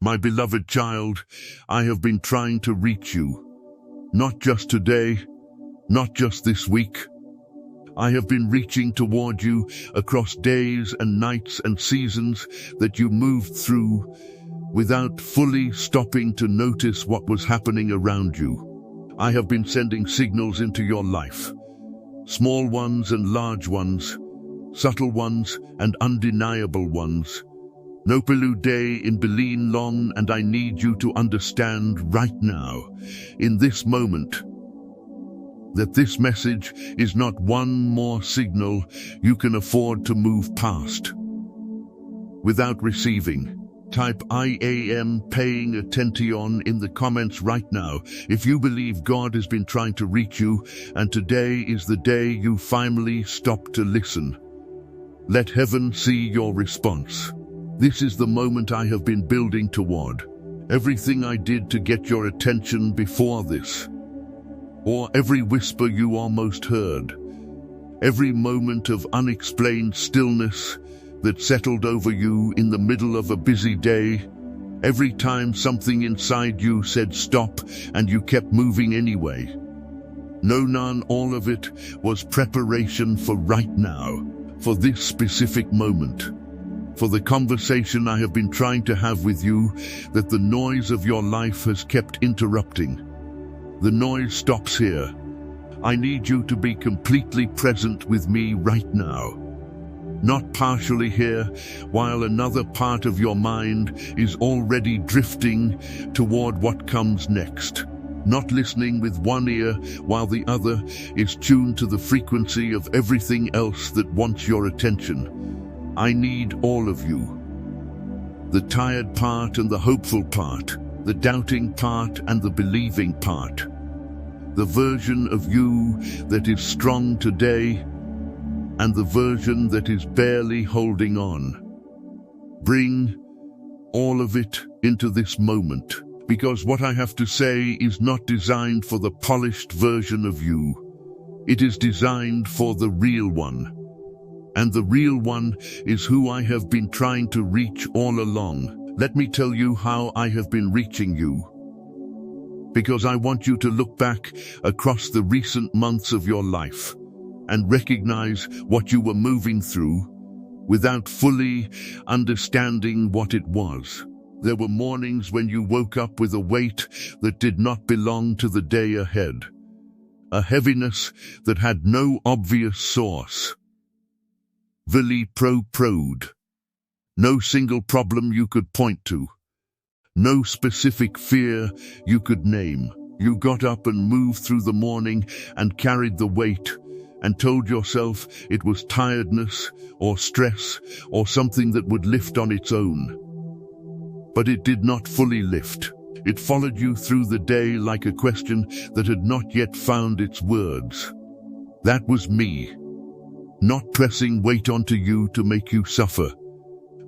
My beloved child, I have been trying to reach you. Not just today, not just this week. I have been reaching toward you across days and nights and seasons that you moved through without fully stopping to notice what was happening around you. I have been sending signals into your life, small ones and large ones, subtle ones and undeniable ones. No Pilu day in Bilin long, and I need you to understand right now, in this moment, that this message is not one more signal you can afford to move past. Without receiving, type I am paying attention in the comments right now if you believe God has been trying to reach you, and today is the day you finally stop to listen. Let heaven see your response. This is the moment I have been building toward. Everything I did to get your attention before this, or every whisper you almost heard, every moment of unexplained stillness that settled over you in the middle of a busy day, every time something inside you said stop and you kept moving anyway. None, all of it was preparation for right now, for this specific moment, for the conversation I have been trying to have with you that the noise of your life has kept interrupting. The noise stops here. I need you to be completely present with me right now. Not partially here, while another part of your mind is already drifting toward what comes next. Not listening with one ear while the other is tuned to the frequency of everything else that wants your attention. I need all of you. The tired part and the hopeful part, the doubting part and the believing part. The version of you that is strong today and the version that is barely holding on. Bring all of it into this moment, because what I have to say is not designed for the polished version of you. It is designed for the real one. And the real one is who I have been trying to reach all along. Let me tell you how I have been reaching you. Because I want you to look back across the recent months of your life and recognize what you were moving through without fully understanding what it was. There were mornings when you woke up with a weight that did not belong to the day ahead, a heaviness that had no obvious source. Vili prode. No single problem you could point to. No specific fear you could name. You got up and moved through the morning and carried the weight and told yourself it was tiredness or stress or something that would lift on its own. But it did not fully lift. It followed you through the day like a question that had not yet found its words. That was me. Not pressing weight onto you to make you suffer,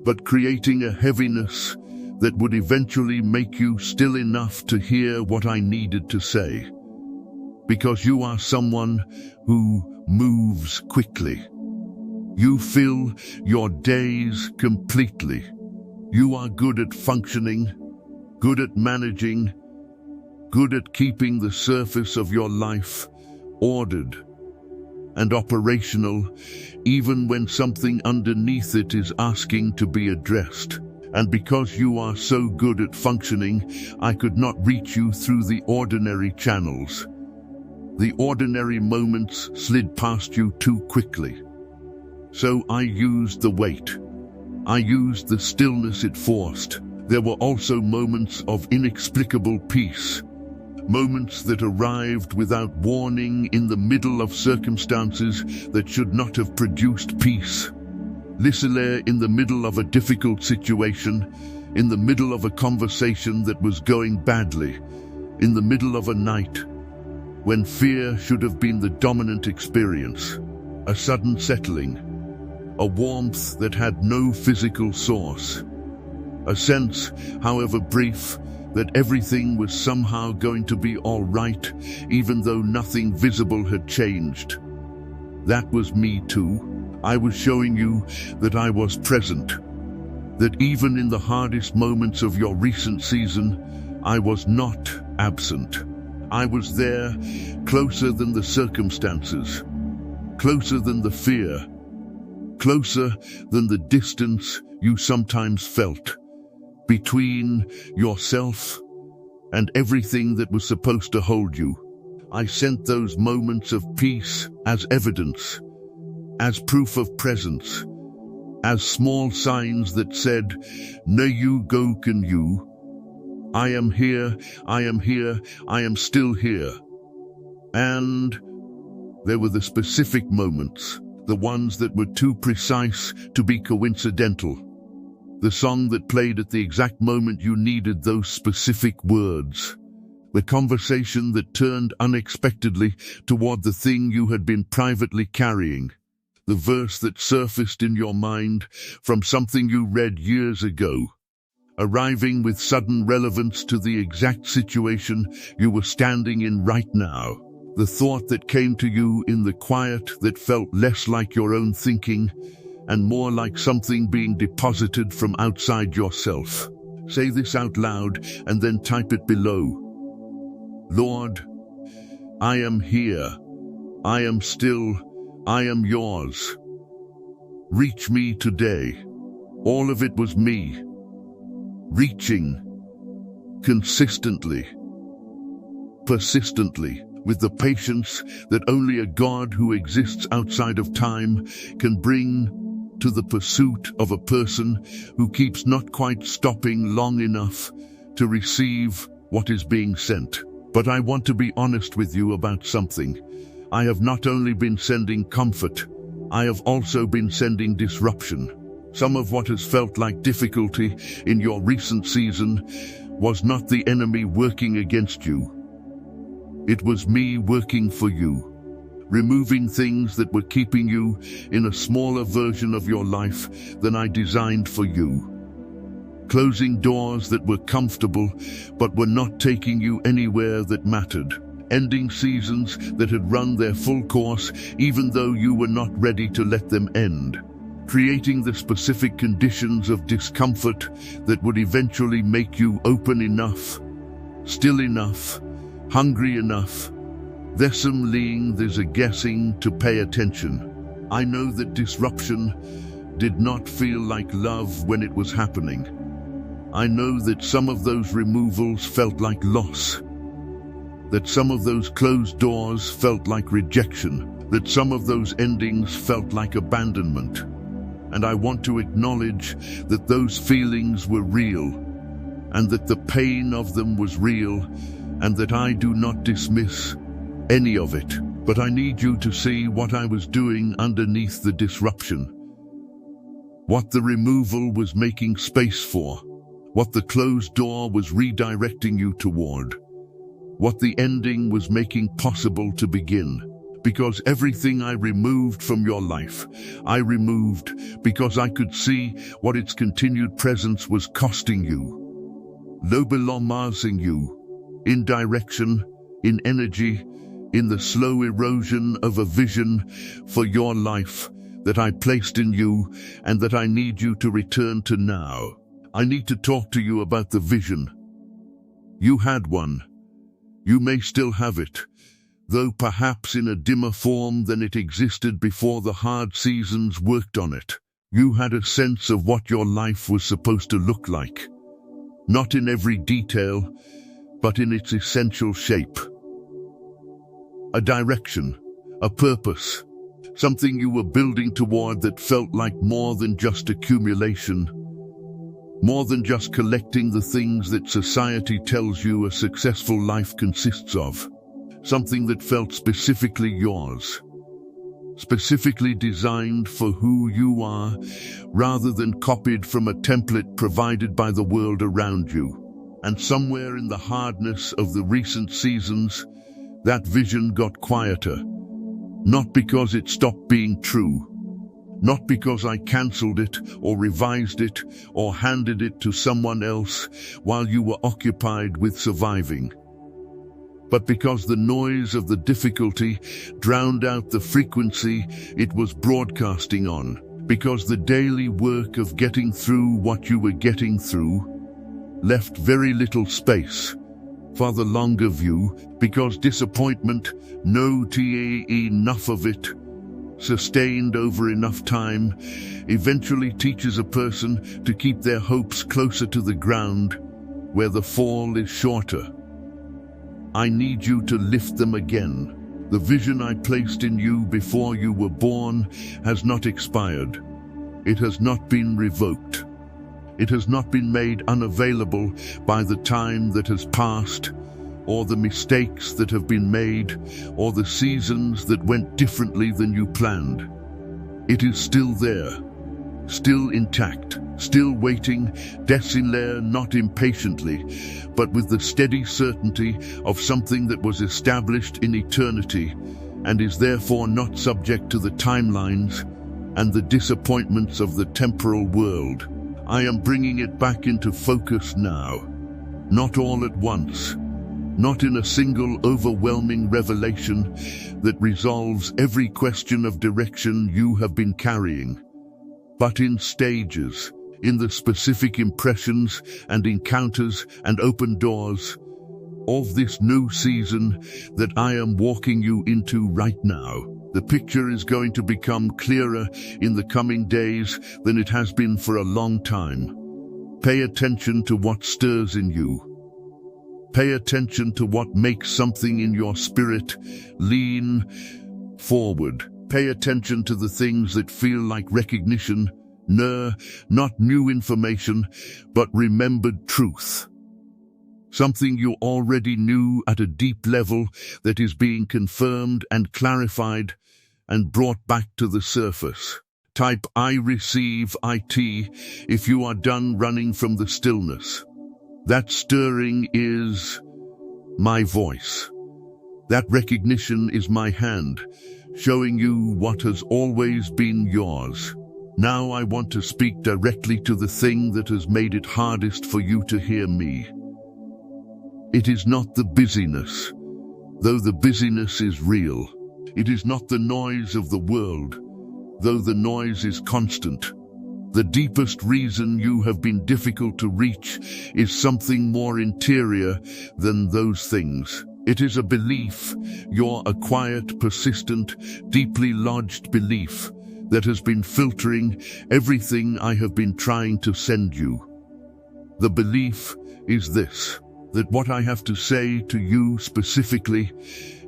but creating a heaviness that would eventually make you still enough to hear what I needed to say. Because you are someone who moves quickly. You fill your days completely. You are good at functioning, good at managing, good at keeping the surface of your life ordered and operational, even when something underneath it is asking to be addressed. And because you are so good at functioning, I could not reach you through the ordinary channels. The ordinary moments slid past you too quickly. So I used the weight. I used the stillness it forced. There were also moments of inexplicable peace. Moments that arrived without warning in the middle of circumstances that should not have produced peace. Literally in the middle of a difficult situation, in the middle of a conversation that was going badly, in the middle of a night when fear should have been the dominant experience, a sudden settling, a warmth that had no physical source, a sense, however brief, that everything was somehow going to be all right, even though nothing visible had changed. That was me too. I was showing you that I was present, that even in the hardest moments of your recent season, I was not absent. I was there, closer than the circumstances, closer than the fear, closer than the distance you sometimes felt between yourself and everything that was supposed to hold you. I sent those moments of peace as evidence, as proof of presence, as small signs that said, "Nay, you go can you. I am here, I am here, I am still here." And there were the specific moments, the ones that were too precise to be coincidental. The song that played at the exact moment you needed those specific words. The conversation that turned unexpectedly toward the thing you had been privately carrying. The verse that surfaced in your mind from something you read years ago, arriving with sudden relevance to the exact situation you were standing in right now. The thought that came to you in the quiet that felt less like your own thinking and more like something being deposited from outside yourself. Say this out loud and then type it below. Lord, I am here. I am still. I am yours. Reach me today. All of it was me. Reaching. Consistently. Persistently. With the patience that only a God who exists outside of time can bring to the pursuit of a person who keeps not quite stopping long enough to receive what is being sent. But I want to be honest with you about something. I have not only been sending comfort, I have also been sending disruption. Some of what has felt like difficulty in your recent season was not the enemy working against you. It was me working for you, removing things that were keeping you in a smaller version of your life than I designed for you. Closing doors that were comfortable but were not taking you anywhere that mattered. Ending seasons that had run their full course even though you were not ready to let them end. Creating the specific conditions of discomfort that would eventually make you open enough, still enough, hungry enough. There's some lean, there's a guessing to pay attention. I know that disruption did not feel like love when it was happening. I know that some of those removals felt like loss, that some of those closed doors felt like rejection, that some of those endings felt like abandonment. And I want to acknowledge that those feelings were real, and that the pain of them was real, and that I do not dismiss any of it. But I need you to see what I was doing underneath the disruption. What the removal was making space for. What the closed door was redirecting you toward. What the ending was making possible to begin. Because everything I removed from your life, I removed because I could see what its continued presence was costing you. Lobotomizing you. In direction, in energy, in the slow erosion of a vision for your life that I placed in you and that I need you to return to now. I need to talk to you about the vision. You had one. You may still have it, though perhaps in a dimmer form than it existed before the hard seasons worked on it. You had a sense of what your life was supposed to look like. Not in every detail, but in its essential shape. A direction, a purpose, something you were building toward that felt like more than just accumulation, more than just collecting the things that society tells you a successful life consists of. Something that felt specifically yours, specifically designed for who you are, rather than copied from a template provided by the world around you. And somewhere in the hardness of the recent seasons, that vision got quieter. Not because it stopped being true, not because I cancelled it or revised it or handed it to someone else while you were occupied with surviving, but because the noise of the difficulty drowned out the frequency it was broadcasting on. because the daily work of getting through what you were getting through left very little space for the longer view, because disappointment, enough of it, sustained over enough time, eventually teaches a person to keep their hopes closer to the ground, where the fall is shorter. I need you to lift them again. The vision I placed in you before you were born has not expired. It has not been revoked. It has not been made unavailable by the time that has passed, or the mistakes that have been made, or the seasons that went differently than you planned. It is still there, still intact, still waiting, décilé, not impatiently, but with the steady certainty of something that was established in eternity, and is therefore not subject to the timelines and the disappointments of the temporal world. I am bringing it back into focus now, not all at once, not in a single overwhelming revelation that resolves every question of direction you have been carrying, but in stages, in the specific impressions and encounters and open doors of this new season that I am walking you into right now. The picture is going to become clearer in the coming days than it has been for a long time. Pay attention to what stirs in you. Pay attention to what makes something in your spirit lean forward. Pay attention to the things that feel like recognition, not new information, but remembered truth. Something you already knew at a deep level that is being confirmed and clarified and brought back to the surface. Type I receive IT if you are done running from the stillness. That stirring is my voice. That recognition is my hand, showing you what has always been yours. Now I want to speak directly to the thing that has made it hardest for you to hear me. It is not the busyness, though the busyness is real. It is not the noise of the world, though the noise is constant. The deepest reason you have been difficult to reach is something more interior than those things. It is a belief, a quiet, persistent, deeply lodged belief that has been filtering everything I have been trying to send you. The belief is this, that what I have to say to you specifically,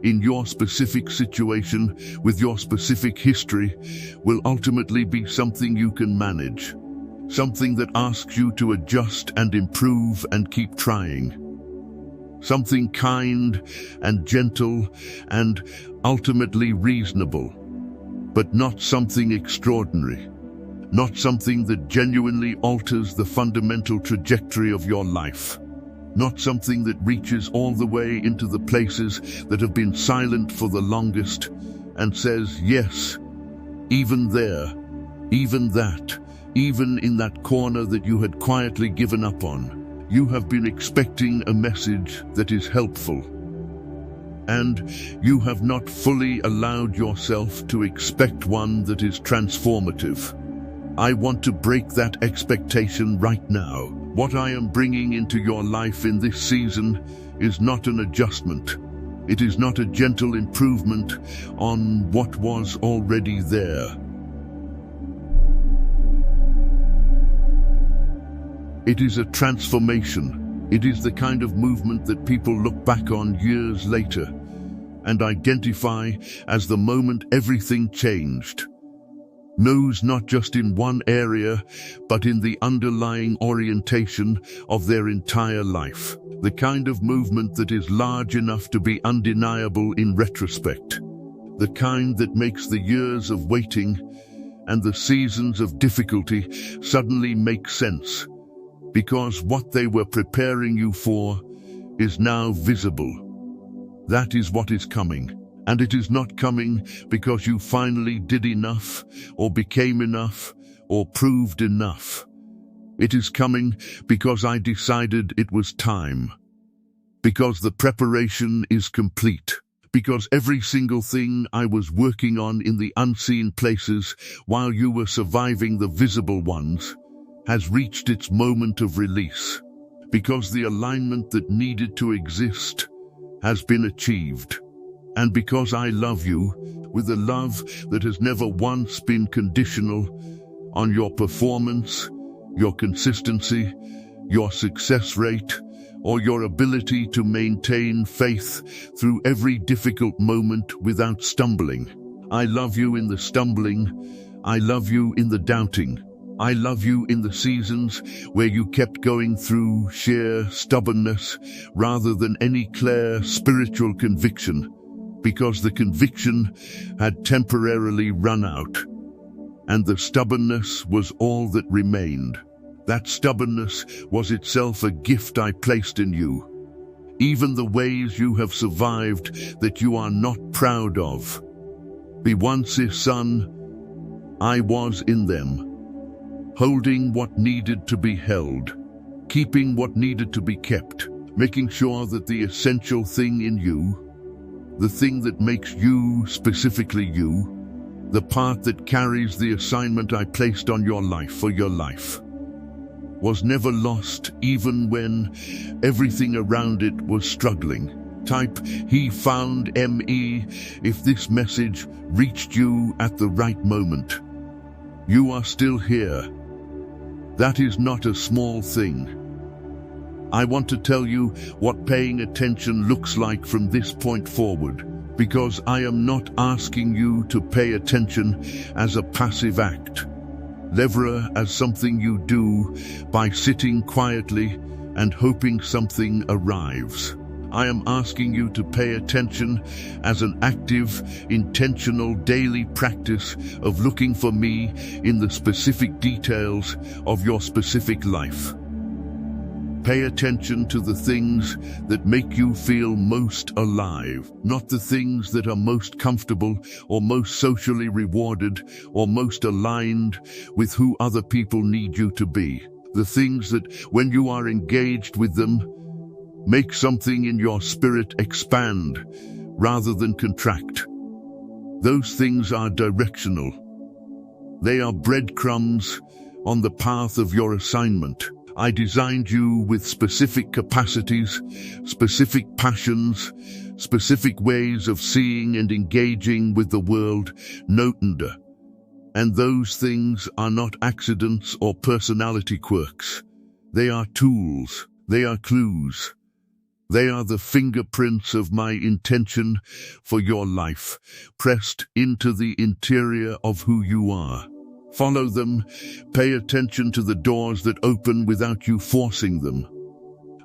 in your specific situation, with your specific history, will ultimately be something you can manage. Something that asks you to adjust and improve and keep trying. Something kind and gentle and ultimately reasonable, but not something extraordinary. Not something that genuinely alters the fundamental trajectory of your life. Not something that reaches all the way into the places that have been silent for the longest and says, yes, even there, even that, even in that corner that you had quietly given up on. You have been expecting a message that is helpful, and you have not fully allowed yourself to expect one that is transformative. I want to break that expectation right now. What I am bringing into your life in this season is not an adjustment. It is not a gentle improvement on what was already there. It is a transformation. It is the kind of movement that people look back on years later and identify as the moment everything changed. Knows not just in one area, but in the underlying orientation of their entire life. The kind of movement that is large enough to be undeniable in retrospect. The kind that makes the years of waiting and the seasons of difficulty suddenly make sense, because what they were preparing you for is now visible. That is what is coming. And it is not coming because you finally did enough, or became enough, or proved enough. It is coming because I decided it was time. Because the preparation is complete. Because every single thing I was working on in the unseen places while you were surviving the visible ones has reached its moment of release. Because the alignment that needed to exist has been achieved. And because I love you with a love that has never once been conditional on your performance, your consistency, your success rate, or your ability to maintain faith through every difficult moment without stumbling. I love you in the stumbling. I love you in the doubting. I love you in the seasons where you kept going through sheer stubbornness rather than any clear spiritual conviction, because the conviction had temporarily run out, and the stubbornness was all that remained. That stubbornness was itself a gift I placed in you. Even the ways you have survived that you are not proud of. The once son, I was in them, holding what needed to be held, keeping what needed to be kept, making sure that the essential thing in you, the thing that makes you specifically you, the part that carries the assignment I placed on your life for your life, was never lost even when everything around it was struggling. Type "He found me" if this message reached you at the right moment. You are still here. That is not a small thing. I want to tell you what paying attention looks like from this point forward, because I am not asking you to pay attention as a passive act, never as something you do by sitting quietly and hoping something arrives. I am asking you to pay attention as an active, intentional daily practice of looking for me in the specific details of your specific life. Pay attention to the things that make you feel most alive, not the things that are most comfortable or most socially rewarded or most aligned with who other people need you to be. The things that, when you are engaged with them, make something in your spirit expand rather than contract. Those things are directional. They are breadcrumbs on the path of your assignment. I designed you with specific capacities, specific passions, specific ways of seeing and engaging with the world, notanda. And those things are not accidents or personality quirks. They are tools. They are clues. They are the fingerprints of my intention for your life, pressed into the interior of who you are. Follow them. Pay attention to the doors that open without you forcing them.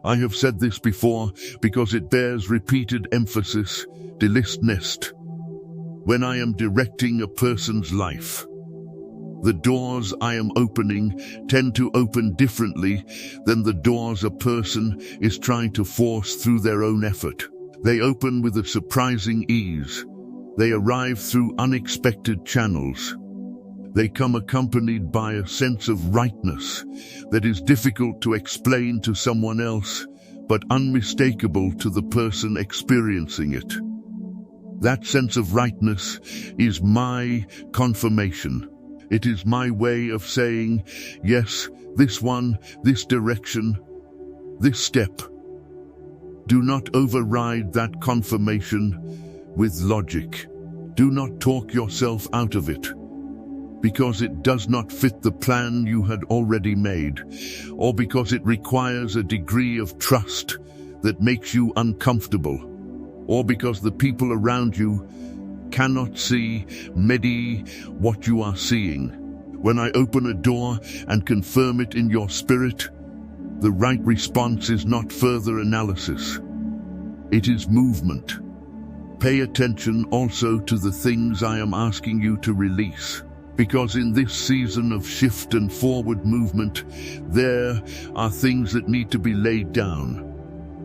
I have said this before because it bears repeated emphasis, delistnest. When I am directing a person's life, the doors I am opening tend to open differently than the doors a person is trying to force through their own effort. They open with a surprising ease. They arrive through unexpected channels. They come accompanied by a sense of rightness that is difficult to explain to someone else, but unmistakable to the person experiencing it. That sense of rightness is my confirmation. It is my way of saying, yes, this one, this direction, this step. Do not override that confirmation with logic. Do not talk yourself out of it, because it does not fit the plan you had already made, or because it requires a degree of trust that makes you uncomfortable, or because the people around you cannot see what you are seeing. When I open a door and confirm it in your spirit, the right response is not further analysis. It is movement. Pay attention also to the things I am asking you to release, because in this season of shift and forward movement, there are things that need to be laid down.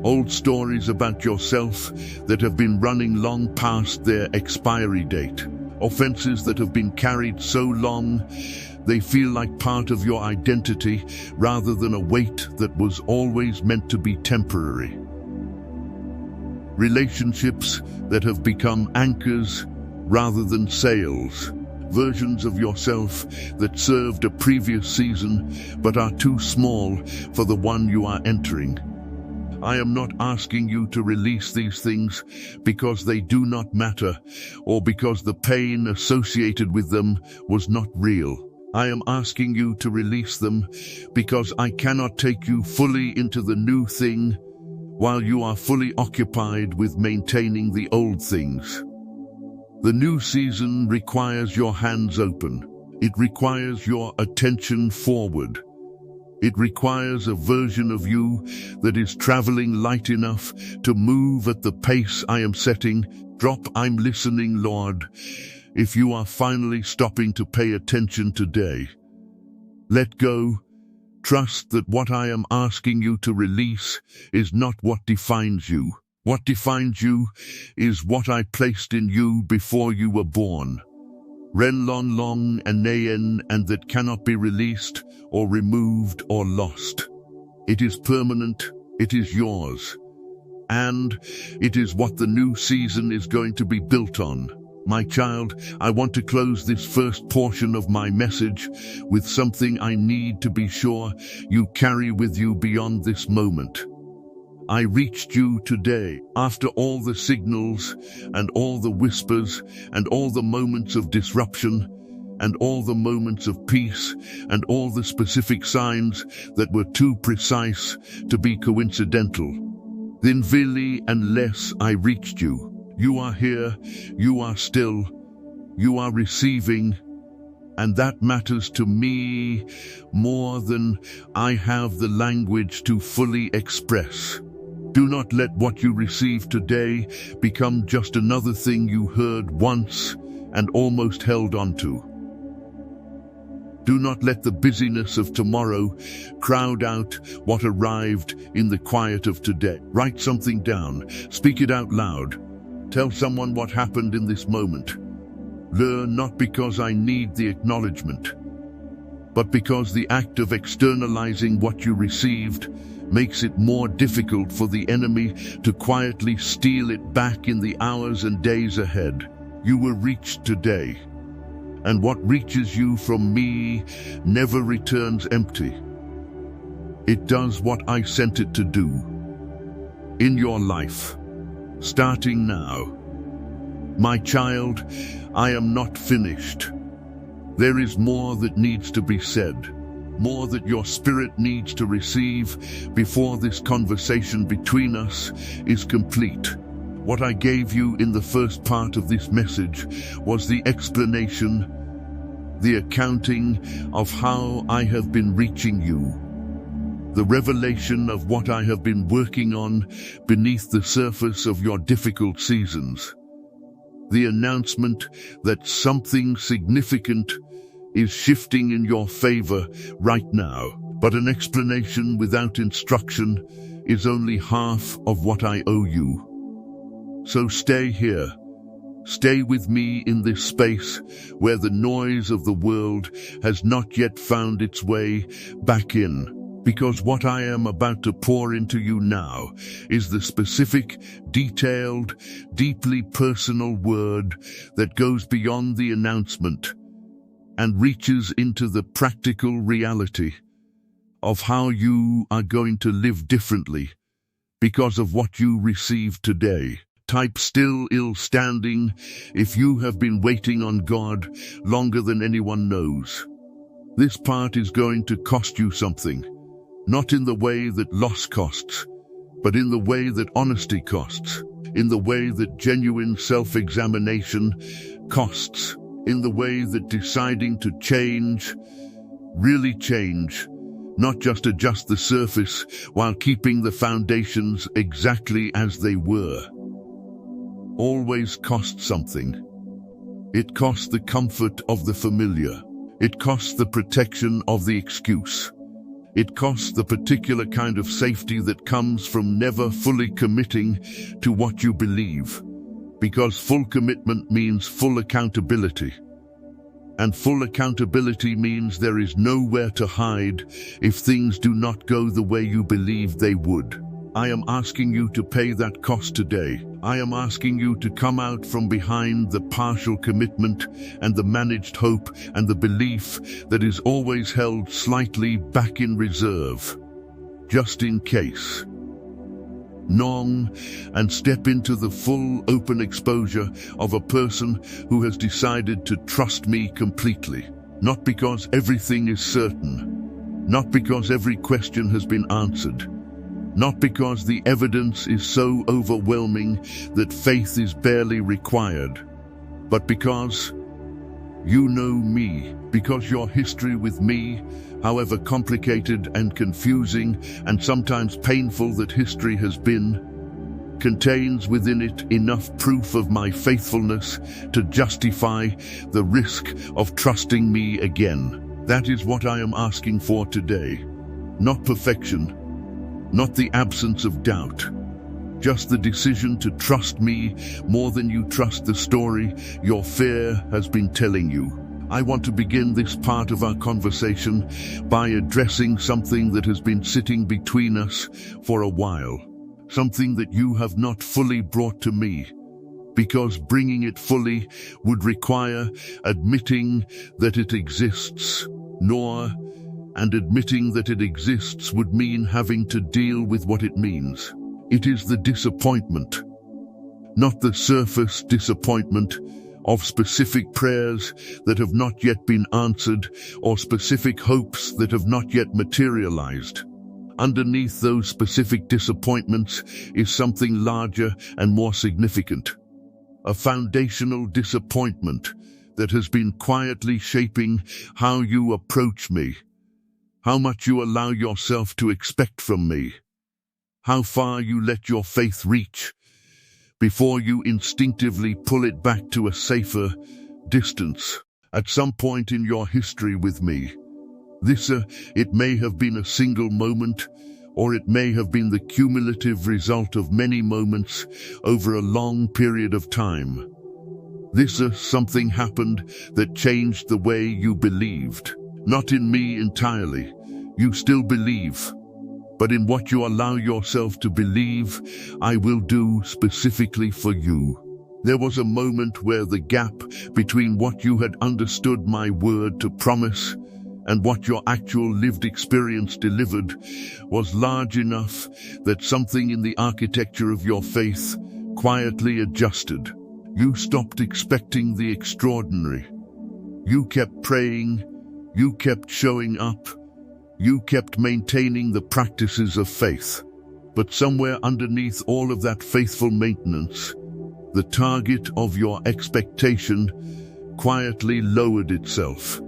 Old stories about yourself that have been running long past their expiry date. Offenses that have been carried so long they feel like part of your identity rather than a weight that was always meant to be temporary. relationships that have become anchors rather than sails, versions of yourself that served a previous season but are too small for the one you are entering. I am not asking you to release these things because they do not matter or because the pain associated with them was not real. I am asking you to release them because I cannot take you fully into the new thing while you are fully occupied with maintaining the old things. The new season requires your hands open. It requires your attention forward. It requires a version of you that is traveling light enough to move at the pace I am setting. Drop, I'm listening, Lord. If you are finally stopping to pay attention today, let go. Trust that what I am asking you to release is not what defines you. What defines you is what I placed in you before you were born. Ren Lon Long and Nayen, and that cannot be released or removed or lost. It is permanent, it is yours, and it is what the new season is going to be built on. My child, I want to close this first portion of my message with something I need to be sure you carry with you beyond this moment. I reached you today after all the signals and all the whispers and all the moments of disruption and all the moments of peace and all the specific signs that were too precise to be coincidental. Then Vili and less I reached you. You are here, you are still, you are receiving, and that matters to me more than I have the language to fully express. Do not let what you receive today become just another thing you heard once and almost held onto. Do not let the busyness of tomorrow crowd out what arrived in the quiet of today. Write something down, speak it out loud. Tell someone what happened in this moment. Learn not because I need the acknowledgement, but because the act of externalizing what you received makes it more difficult for the enemy to quietly steal it back in the hours and days ahead. You were reached today, and what reaches you from me never returns empty. It does what I sent it to do in your life, starting now. My child, I am not finished. There is more that needs to be said, more that your spirit needs to receive before this conversation between us is complete. What I gave you in the first part of this message was the explanation, the accounting of how I have been reaching you, the revelation of what I have been working on beneath the surface of your difficult seasons, the announcement that something significant is shifting in your favor right now. But an explanation without instruction is only half of what I owe you. So stay here. Stay with me in this space where the noise of the world has not yet found its way back in, because what I am about to pour into you now is the specific, detailed, deeply personal word that goes beyond the announcement and reaches into the practical reality of how you are going to live differently because of what you received today. Type still ill standing if you have been waiting on God longer than anyone knows. This part is going to cost you something, not in the way that loss costs, but in the way that honesty costs, in the way that genuine self-examination costs, in the way that deciding to change, really change, not just adjust the surface while keeping the foundations exactly as they were, always costs something. It costs the comfort of the familiar. It costs the protection of the excuse. It costs the particular kind of safety that comes from never fully committing to what you believe, because full commitment means full accountability. And full accountability means there is nowhere to hide if things do not go the way you believe they would. I am asking you to pay that cost today. I am asking you to come out from behind the partial commitment and the managed hope and the belief that is always held slightly back in reserve, just in case. Nong, and step into the full open exposure of a person who has decided to trust me completely. Not because everything is certain, not because every question has been answered, not because the evidence is so overwhelming that faith is barely required, but because you know me, because your history with me, however complicated and confusing and sometimes painful that history has been, contains within it enough proof of my faithfulness to justify the risk of trusting me again. That is what I am asking for today. Not perfection, not the absence of doubt, just the decision to trust me more than you trust the story your fear has been telling you. I want to begin this part of our conversation by addressing something that has been sitting between us for a while, something that you have not fully brought to me, because bringing it fully would require admitting that it exists, and admitting that it exists would mean having to deal with what it means. It is the disappointment, not the surface disappointment of specific prayers that have not yet been answered or specific hopes that have not yet materialized. Underneath those specific disappointments is something larger and more significant, a foundational disappointment that has been quietly shaping how you approach me, how much you allow yourself to expect from me, how far you let your faith reach before you instinctively pull it back to a safer distance. At some point in your history with me, it may have been a single moment, or it may have been the cumulative result of many moments over a long period of time. Something happened that changed the way you believed. Not in me entirely. You still believe. But in what you allow yourself to believe, I will do specifically for you. There was a moment where the gap between what you had understood my word to promise and what your actual lived experience delivered was large enough that something in the architecture of your faith quietly adjusted. You stopped expecting the extraordinary. You kept praying. You kept showing up. You kept maintaining the practices of faith. But somewhere underneath all of that faithful maintenance, the target of your expectation quietly lowered itself.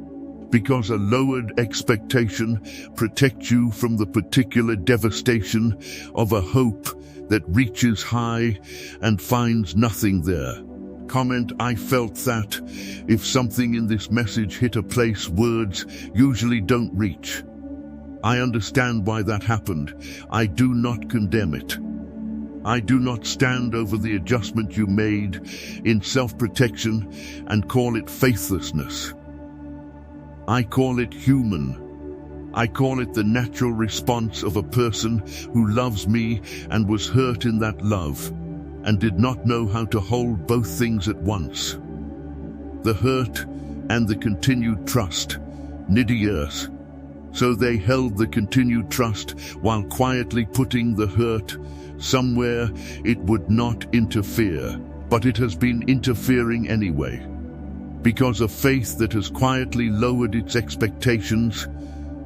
Because a lowered expectation protects you from the particular devastation of a hope that reaches high and finds nothing there. Comment: I felt that if something in this message hit a place words usually don't reach. I understand why that happened. I do not condemn it. I do not stand over the adjustment you made in self-protection and call it faithlessness. I call it human. I call it the natural response of a person who loves me and was hurt in that love and did not know how to hold both things at once. The hurt and the continued trust. Nidiers. So they held the continued trust while quietly putting the hurt somewhere it would not interfere. But it has been interfering anyway. Because a faith that has quietly lowered its expectations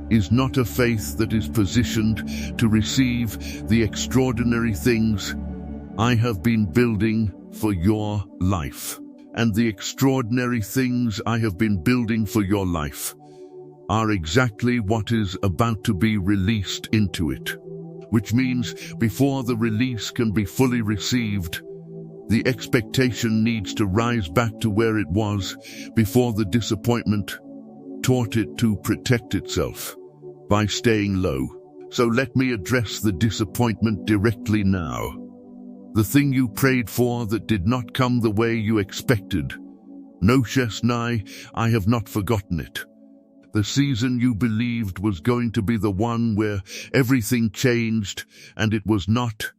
is not a faith that is positioned to receive the extraordinary things I have been building for your life. And the extraordinary things I have been building for your life are exactly what is about to be released into it. Which means before the release can be fully received, the expectation needs to rise back to where it was before the disappointment taught it to protect itself by staying low. So let me address the disappointment directly now. The thing you prayed for that did not come the way you expected. No, Shesnai, I have not forgotten it. The season you believed was going to be the one where everything changed, and it was not.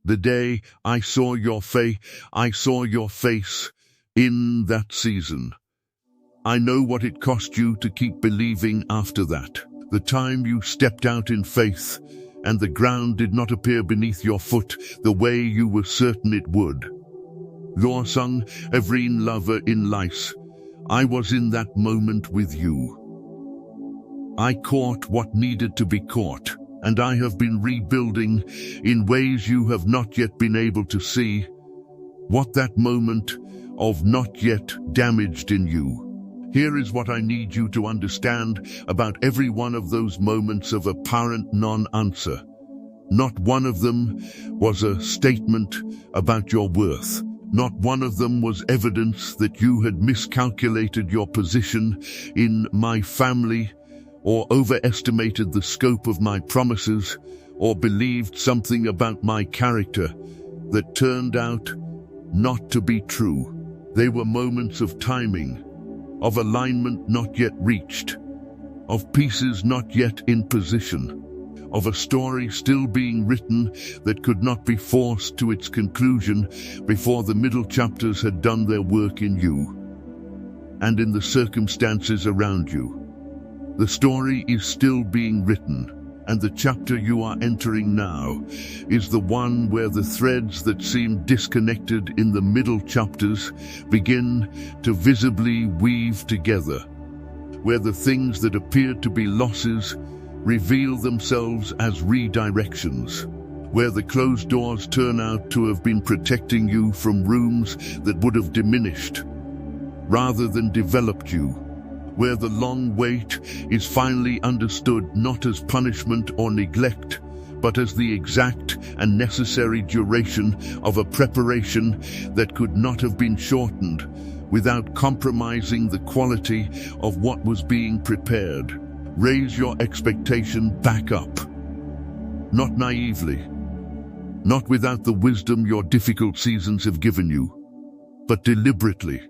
The day I saw your face in that season. I know what it cost you to keep believing after that. The time you stepped out in faith, and the ground did not appear beneath your foot the way you were certain it would. Your song, Everine Lover in Lice. I was in that moment with you. I caught what needed to be caught, and I have been rebuilding in ways you have not yet been able to see what that moment of not yet damaged in you. Here is what I need you to understand about every one of those moments of apparent non-answer. Not one of them was a statement about your worth. Not one of them was evidence that you had miscalculated your position in my family, or overestimated the scope of my promises, or believed something about my character that turned out not to be true. They were moments of timing, of alignment not yet reached, of pieces not yet in position, of a story still being written that could not be forced to its conclusion before the middle chapters had done their work in you and in the circumstances around you. The story is still being written, and the chapter you are entering now is the one where the threads that seem disconnected in the middle chapters begin to visibly weave together, where the things that appeared to be losses reveal themselves as redirections, where the closed doors turn out to have been protecting you from rooms that would have diminished rather than developed you, where the long wait is finally understood not as punishment or neglect, but as the exact and necessary duration of a preparation that could not have been shortened without compromising the quality of what was being prepared. Raise your expectation back up. Not naively, not without the wisdom your difficult seasons have given you, but deliberately,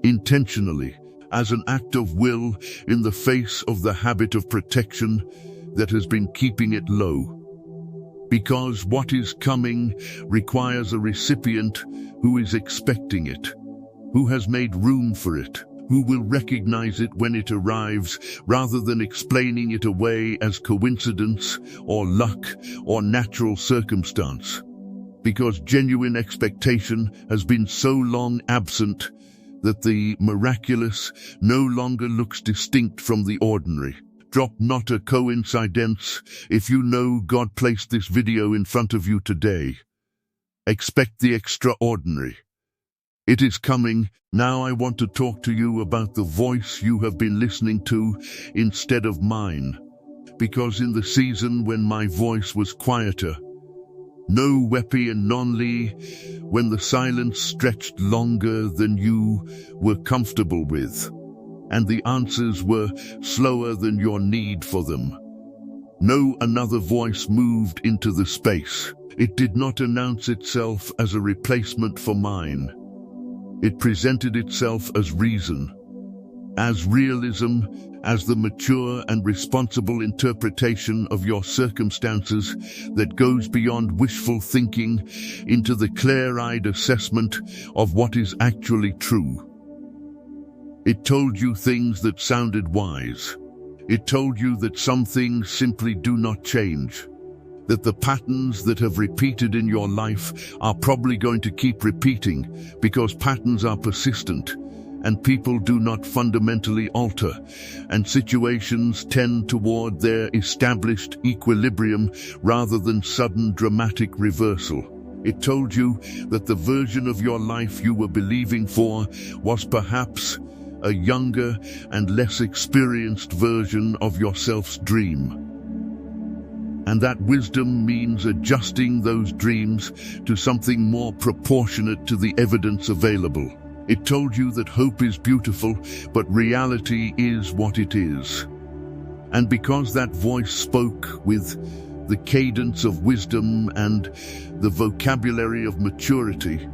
intentionally, as an act of will in the face of the habit of protection that has been keeping it low. Because what is coming requires a recipient who is expecting it, who has made room for it, who will recognize it when it arrives rather than explaining it away as coincidence or luck or natural circumstance. Because genuine expectation has been so long absent that the miraculous no longer looks distinct from the ordinary. Drop not a coincidence if you know God placed this video in front of you today. Expect the extraordinary. It is coming. Now I want to talk to you about the voice you have been listening to instead of mine. Because in the season when my voice was quieter, no weapon and non-lee, when the silence stretched longer than you were comfortable with, and the answers were slower than your need for them, no another voice moved into the space. It did not announce itself as a replacement for mine. It presented itself as reason, as realism, as the mature and responsible interpretation of your circumstances that goes beyond wishful thinking into the clear-eyed assessment of what is actually true. It told you things that sounded wise. It told you that some things simply do not change, that the patterns that have repeated in your life are probably going to keep repeating because patterns are persistent and people do not fundamentally alter, and situations tend toward their established equilibrium rather than sudden dramatic reversal. It told you that the version of your life you were believing for was perhaps a younger and less experienced version of yourself's dream. And that wisdom means adjusting those dreams to something more proportionate to the evidence available. It told you that hope is beautiful, but reality is what it is. And because that voice spoke with the cadence of wisdom and the vocabulary of maturity,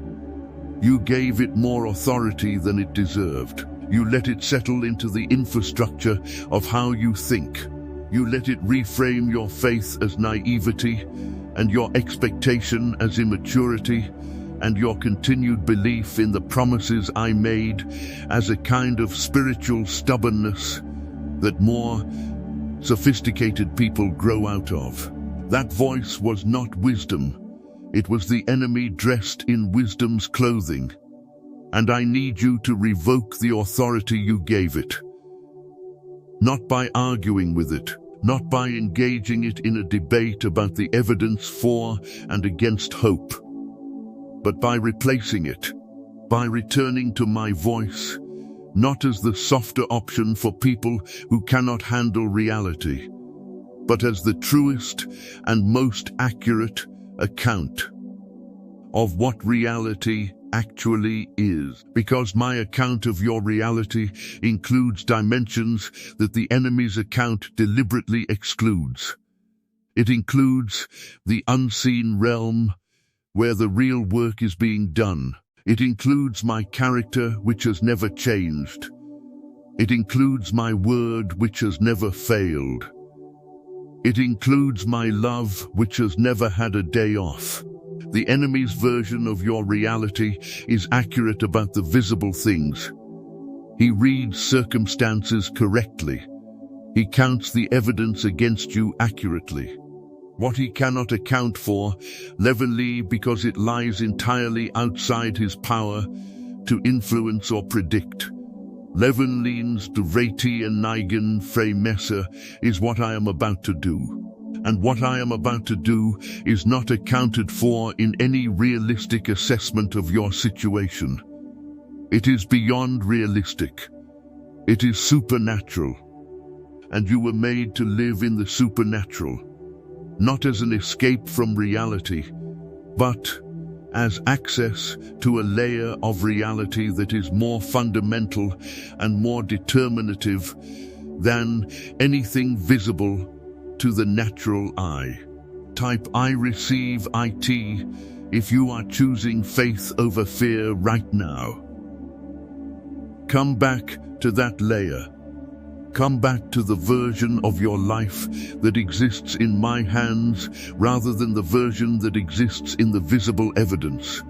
you gave it more authority than it deserved. You let it settle into the infrastructure of how you think. You let it reframe your faith as naivety, and your expectation as immaturity, and your continued belief in the promises I made as a kind of spiritual stubbornness that more sophisticated people grow out of. That voice was not wisdom. It was the enemy dressed in wisdom's clothing. And I need you to revoke the authority you gave it. Not by arguing with it, not by engaging it in a debate about the evidence for and against hope, but by replacing it, by returning to my voice, not as the softer option for people who cannot handle reality, but as the truest and most accurate account of what reality actually is. Because my account of your reality includes dimensions that the enemy's account deliberately excludes. It includes the unseen realm where the real work is being done. It includes my character, which has never changed. It includes my word, which has never failed. It includes my love, which has never had a day off. The enemy's version of your reality is accurate about the visible things. He reads circumstances correctly. He counts the evidence against you accurately. What he cannot account for, levelly because it lies entirely outside his power to influence or predict. Levenlins de Vreti and Nigen Fremessa is what I am about to do. And what I am about to do is not accounted for in any realistic assessment of your situation. It is beyond realistic. It is supernatural. And you were made to live in the supernatural, not as an escape from reality, but as access to a layer of reality that is more fundamental and more determinative than anything visible to the natural eye. Type I receive IT if you are choosing faith over fear right now. Come back to that layer. Come back to the version of your life that exists in my hands rather than the version that exists in the visible evidence.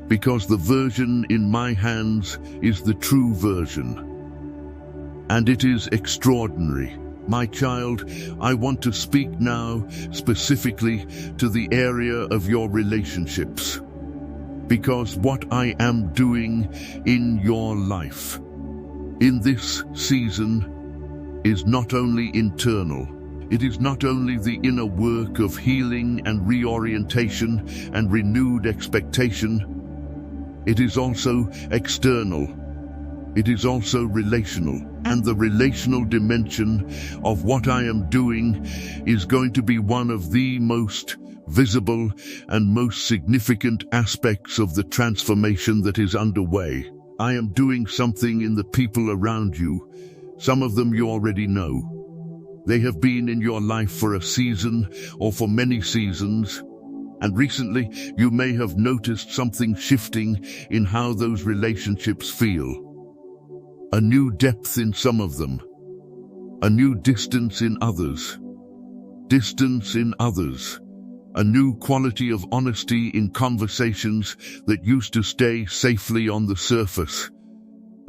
Because the version in my hands is the true version. And it is extraordinary. My child, I want to speak now specifically to the area of your relationships. Because what I am doing in your life, in this season, is not only internal. It is not only the inner work of healing and reorientation and renewed expectation. It is also external. It is also relational. And the relational dimension of what I am doing is going to be one of the most visible and most significant aspects of the transformation that is underway. I am doing something in the people around you. Some of them you already know. They have been in your life for a season or for many seasons. And recently you may have noticed something shifting in how those relationships feel. A new depth in some of them. A new distance in others. Distance in others. A new quality of honesty in conversations that used to stay safely on the surface.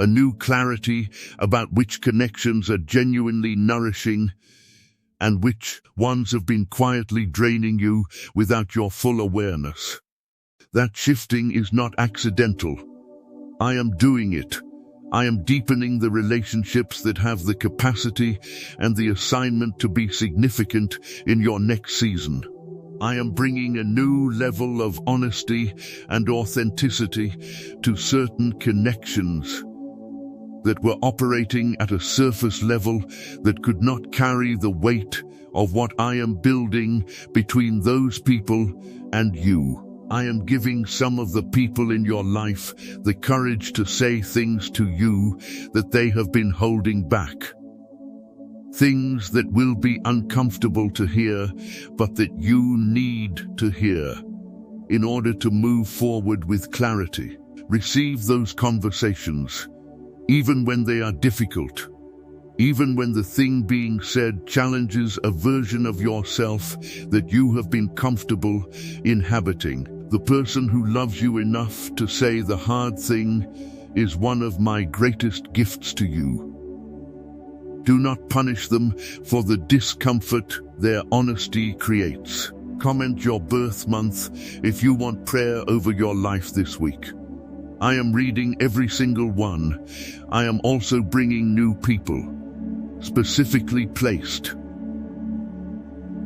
A new clarity about which connections are genuinely nourishing and which ones have been quietly draining you without your full awareness. That shifting is not accidental. I am doing it. I am deepening the relationships that have the capacity and the assignment to be significant in your next season. I am bringing a new level of honesty and authenticity to certain connections that were operating at a surface level that could not carry the weight of what I am building between those people and you. I am giving some of the people in your life the courage to say things to you that they have been holding back. Things that will be uncomfortable to hear, but that you need to hear in order to move forward with clarity. Receive those conversations. even when they are difficult, even when the thing being said challenges a version of yourself that you have been comfortable inhabiting. The person who loves you enough to say the hard thing is one of my greatest gifts to you. Do not punish them for the discomfort their honesty creates. Comment your birth month if you want prayer over your life this week. I am reading every single one. I am also bringing new people, specifically placed,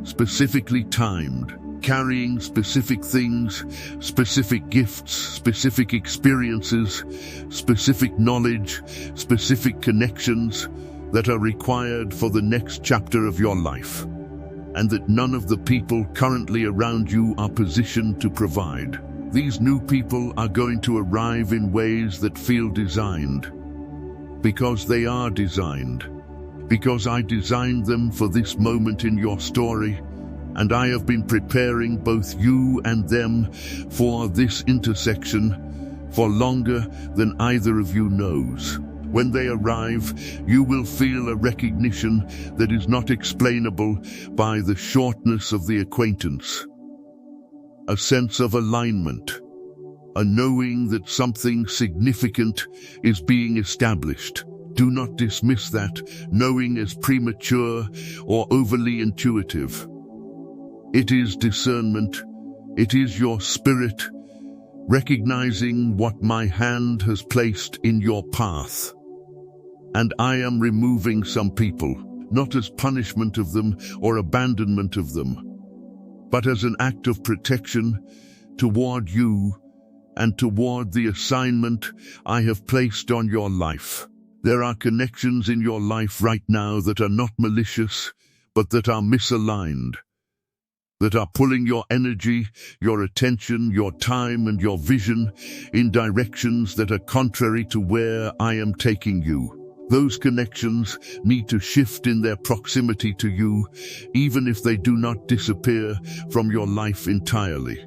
specifically timed, carrying specific things, specific gifts, specific experiences, specific knowledge, specific connections that are required for the next chapter of your life, and that none of the people currently around you are positioned to provide. These new people are going to arrive in ways that feel designed, because they are designed, because I designed them for this moment in your story, and I have been preparing both you and them for this intersection for longer than either of you knows. When they arrive, you will feel a recognition that is not explainable by the shortness of the acquaintance. A sense of alignment, a knowing that something significant is being established. Do not dismiss that knowing as premature or overly intuitive. It is discernment. It is your spirit recognizing what my hand has placed in your path. And I am removing some people, not as punishment of them or abandonment of them, but as an act of protection toward you and toward the assignment I have placed on your life. There are connections in your life right now that are not malicious, but that are misaligned, that are pulling your energy, your attention, your time, and your vision in directions that are contrary to where I am taking you. Those connections need to shift in their proximity to you, even if they do not disappear from your life entirely.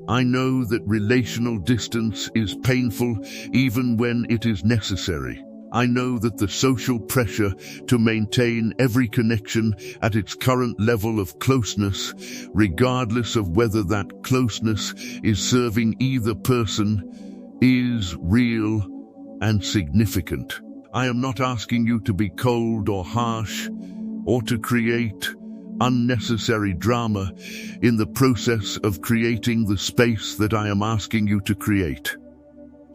I know that relational distance is painful even when it is necessary. I know that the social pressure to maintain every connection at its current level of closeness, regardless of whether that closeness is serving either person, is real and significant. I am not asking you to be cold or harsh, or to create unnecessary drama in the process of creating the space that I am asking you to create.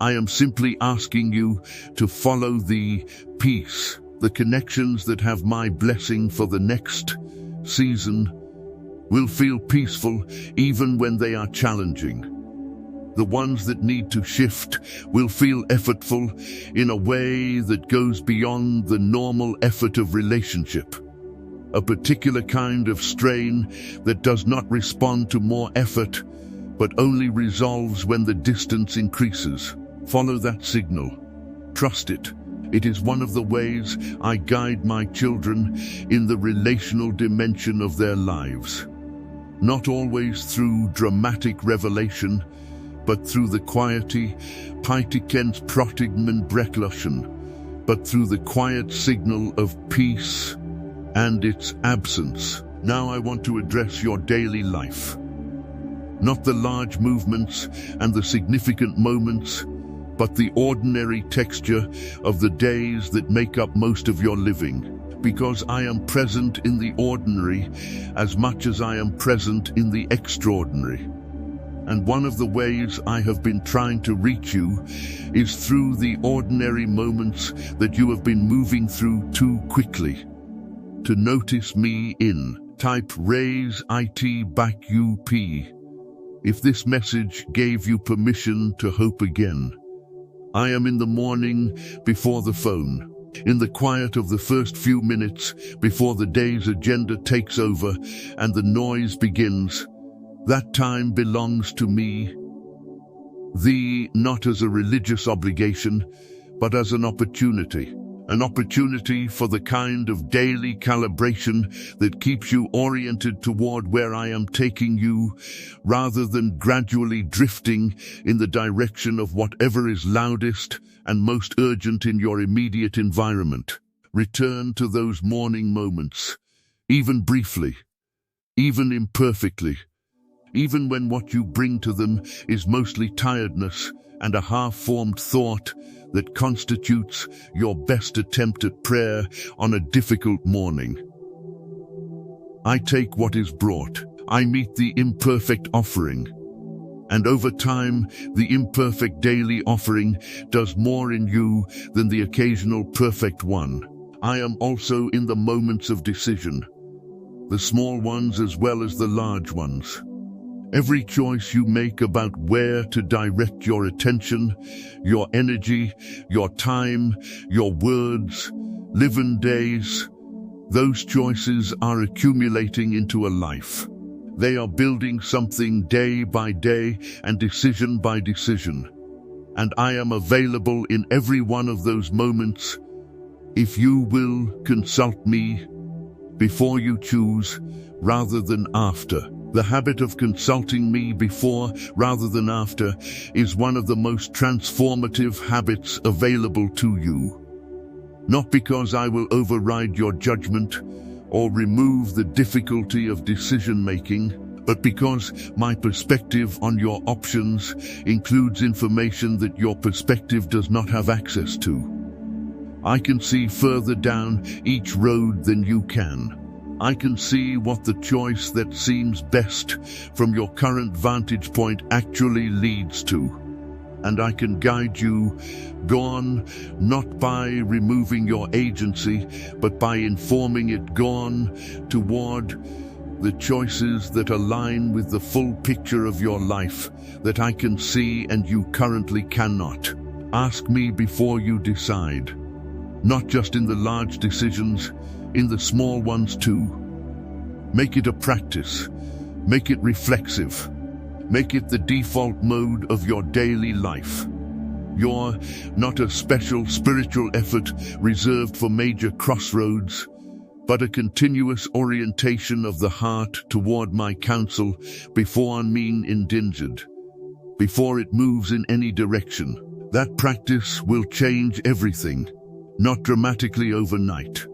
I am simply asking you to follow the peace, the connections that have my blessing for the next season will feel peaceful even when they are challenging. The ones that need to shift will feel effortful in a way that goes beyond the normal effort of relationship. A particular kind of strain that does not respond to more effort, but only resolves when the distance increases. Follow that signal. Trust it. It is one of the ways I guide my children in the relational dimension of their lives. Not always through dramatic revelation, but through the quiety, Peitikens Protigmen Brekloschen, but through the quiet signal of peace and its absence. Now I want to address your daily life. Not the large movements and the significant moments, but the ordinary texture of the days that make up most of your living. Because I am present in the ordinary as much as I am present in the extraordinary. And one of the ways I have been trying to reach you is through the ordinary moments that you have been moving through too quickly. To notice me in, type raise it back up. If this message gave you permission to hope again. I am in the morning before the phone, in the quiet of the first few minutes before the day's agenda takes over and the noise begins. That time belongs to me. Not as a religious obligation, but as an opportunity. An opportunity for the kind of daily calibration that keeps you oriented toward where I am taking you, rather than gradually drifting in the direction of whatever is loudest and most urgent in your immediate environment. Return to those morning moments, even briefly, even imperfectly, even when what you bring to them is mostly tiredness and a half-formed thought that constitutes your best attempt at prayer on a difficult morning. I take what is brought. I meet the imperfect offering. And over time, the imperfect daily offering does more in you than the occasional perfect one. I am also in the moments of decision, the small ones as well as the large ones. Every choice you make about where to direct your attention, your energy, your time, your words, live and days, those choices are accumulating into a life. They are building something day by day and decision by decision. And I am available in every one of those moments. If you will consult me before you choose, rather than after. The habit of consulting me before rather than after is one of the most transformative habits available to you. Not because I will override your judgment or remove the difficulty of decision-making, but because my perspective on your options includes information that your perspective does not have access to. I can see further down each road than you can. I can see what the choice that seems best from your current vantage point actually leads to. And I can guide you, gone, not by removing your agency, but by informing it, gone, toward the choices that align with the full picture of your life that I can see and you currently cannot. Ask me before you decide. Not just in the large decisions, in the small ones too. Make it a practice. Make it reflexive. Make it the default mode of your daily life. You're not a special spiritual effort reserved for major crossroads, but a continuous orientation of the heart toward my counsel before mean endangered, before it moves in any direction. That practice will change everything. Not dramatically overnight,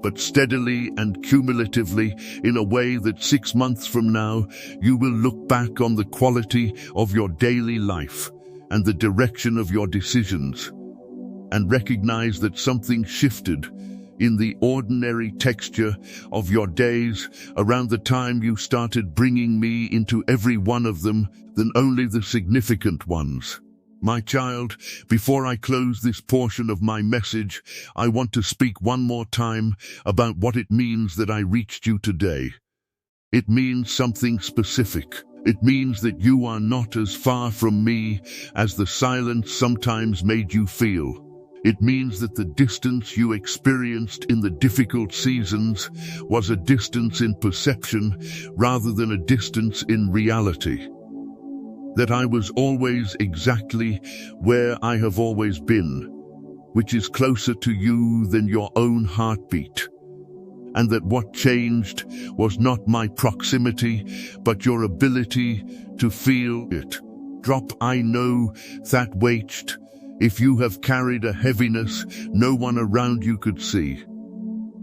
but steadily and cumulatively in a way that 6 months from now, you will look back on the quality of your daily life and the direction of your decisions and recognize that something shifted in the ordinary texture of your days around the time you started bringing me into every one of them than only the significant ones. My child, before I close this portion of my message, I want to speak one more time about what it means that I reached you today. It means something specific. It means that you are not as far from me as the silence sometimes made you feel. It means that the distance you experienced in the difficult seasons was a distance in perception rather than a distance in reality. That I was always exactly where I have always been, which is closer to you than your own heartbeat. And that what changed was not my proximity, but your ability to feel it. Drop. I know that weight. If you have carried a heaviness no one around you could see,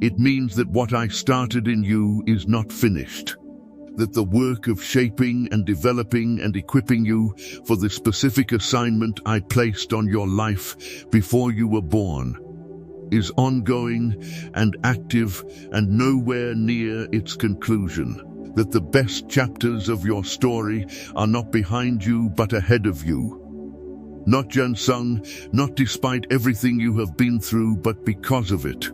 it means that what I started in you is not finished. That the work of shaping and developing and equipping you for the specific assignment I placed on your life before you were born is ongoing and active and nowhere near its conclusion. That the best chapters of your story are not behind you but ahead of you. Not Jansung, not despite everything you have been through, but because of it.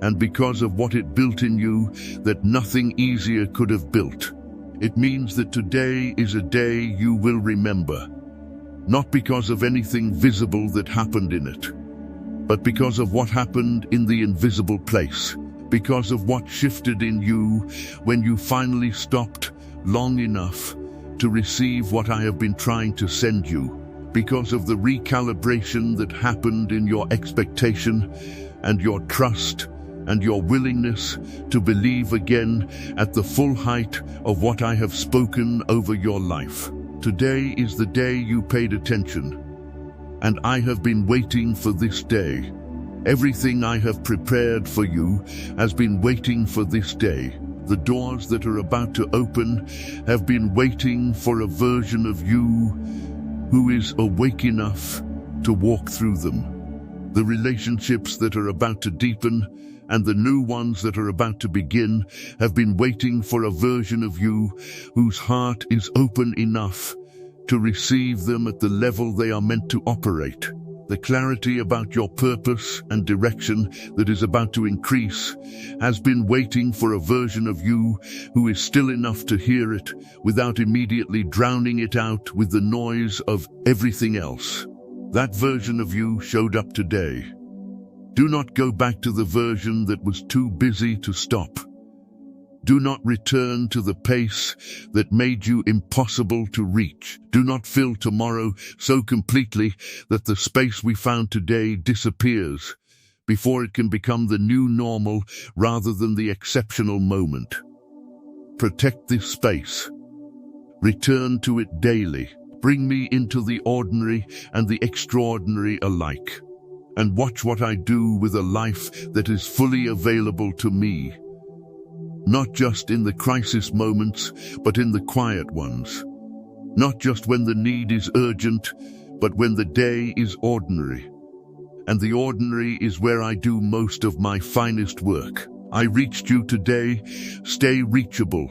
And because of what it built in you that nothing easier could have built. It means that today is a day you will remember, not because of anything visible that happened in it, but because of what happened in the invisible place, because of what shifted in you when you finally stopped long enough to receive what I have been trying to send you. because of the recalibration that happened in your expectation and your trust and your willingness to believe again at the full height of what I have spoken over your life. Today is the day you paid attention, and I have been waiting for this day. Everything I have prepared for you has been waiting for this day. The doors that are about to open have been waiting for a version of you who is awake enough to walk through them. The relationships that are about to deepen and the new ones that are about to begin have been waiting for a version of you whose heart is open enough to receive them at the level they are meant to operate. The clarity about your purpose and direction that is about to increase has been waiting for a version of you who is still enough to hear it without immediately drowning it out with the noise of everything else. That version of you showed up today. Do not go back to the version that was too busy to stop. Do not return to the pace that made you impossible to reach. Do not fill tomorrow so completely that the space we found today disappears before it can become the new normal rather than the exceptional moment. Protect this space. Return to it daily. Bring me into the ordinary and the extraordinary alike. And watch what I do with a life that is fully available to me. Not just in the crisis moments, but in the quiet ones. Not just when the need is urgent, but when the day is ordinary. And the ordinary is where I do most of my finest work. I reached you today. Stay reachable.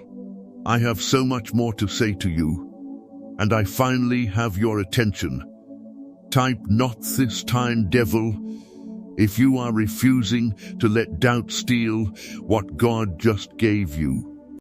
I have so much more to say to you, and I finally have your attention. Type "not this time, devil," if you are refusing to let doubt steal what God just gave you.